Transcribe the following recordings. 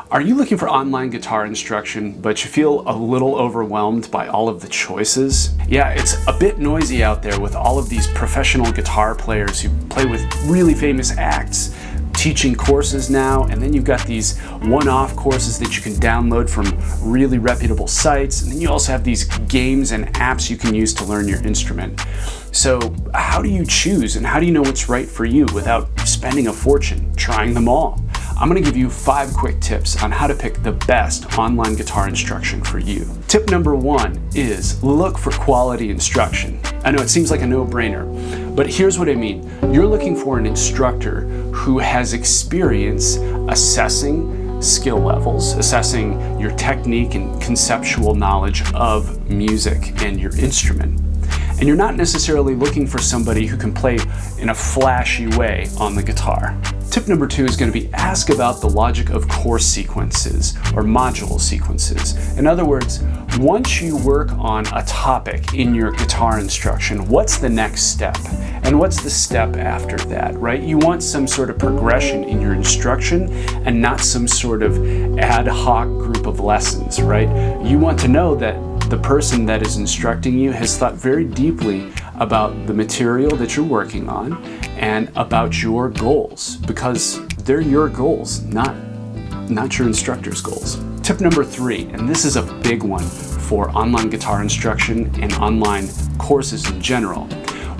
Are you looking for online guitar instruction, but you feel a little overwhelmed by all of the choices? Yeah, it's a bit noisy out there with all of these professional guitar players who play with really famous acts teaching courses now, and then you've got these one-off courses that you can download from really reputable sites, and then you also have these games and apps you can use to learn your instrument. So how do you choose, and how do you know what's right for you without spending a fortune trying them all? I'm going to give you 5 quick tips on how to pick the best online guitar instruction for you. Tip number 1 is look for quality instruction. I know it seems like a no-brainer, but here's what I mean. You're looking for an instructor who has experience assessing skill levels, assessing your technique and conceptual knowledge of music and your instrument. And you're not necessarily looking for somebody who can play in a flashy way on the guitar. Tip number 2 is going to be ask about the logic of course sequences or module sequences. In other words, once you work on a topic in your guitar instruction, what's the next step? And what's the step after that, right? You want some sort of progression in your instruction and not some sort of ad hoc group of lessons, right? You want to know that the person that is instructing you has thought very deeply about the material that you're working on and about your goals, because they're your goals, not your instructor's goals. Tip number 3, and this is a big one for online guitar instruction and online courses in general.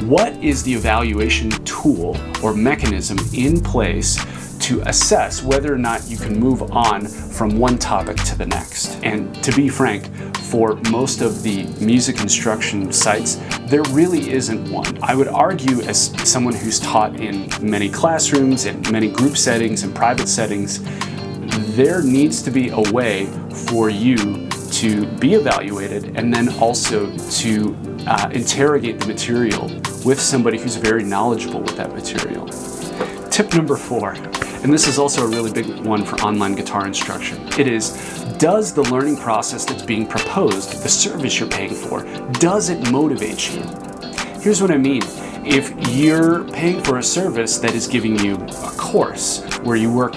What is the evaluation tool or mechanism in place to assess whether or not you can move on from one topic to the next? And to be frank, for most of the music instruction sites, there really isn't one. I would argue, as someone who's taught in many classrooms and many group settings and private settings, there needs to be a way for you to be evaluated and then also to interrogate the material with somebody who's very knowledgeable with that material. Tip number 4, and this is also a really big one for online guitar instruction. It is, does the learning process that's being proposed, the service you're paying for, does it motivate you? Here's what I mean. If you're paying for a service that is giving you a course where you work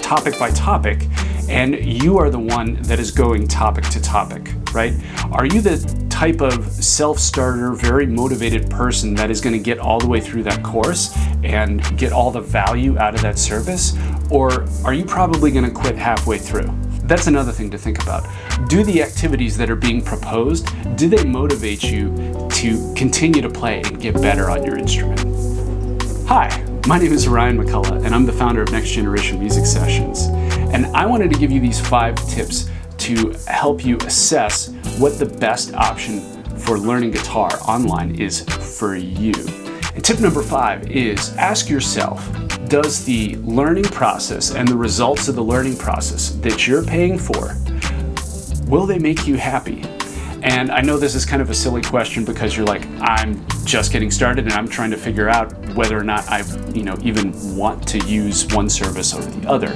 topic by topic, and you are the one that is going topic to topic, right? Are you the type of self-starter, very motivated person that is going to get all the way through that course and get all the value out of that service? Or are you probably going to quit halfway through? That's another thing to think about. Do the activities that are being proposed, do they motivate you to continue to play and get better on your instrument? Hi, my name is Ryan McCulloch, and I'm the founder of Next Generation Music Sessions. And I wanted to give you these 5 tips to help you assess what the best option for learning guitar online is for you. And tip number 5 is ask yourself, does the learning process and the results of the learning process that you're paying for, will they make you happy? And I know this is kind of a silly question because you're like, I'm just getting started and I'm trying to figure out whether or not I even want to use one service over the other.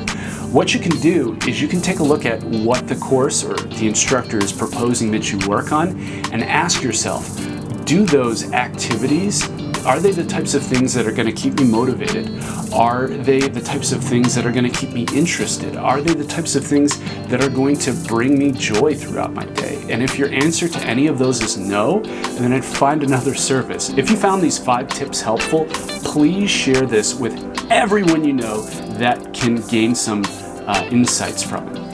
What you can do is you can take a look at what the course or the instructor is proposing that you work on and ask yourself, do those activities, are they the types of things that are going to keep me motivated? Are they the types of things that are going to keep me interested? Are they the types of things that are going to bring me joy throughout my day? And if your answer to any of those is no, then I'd find another service. If you found these 5 tips helpful, please share this with everyone you know that can gain some insights from it.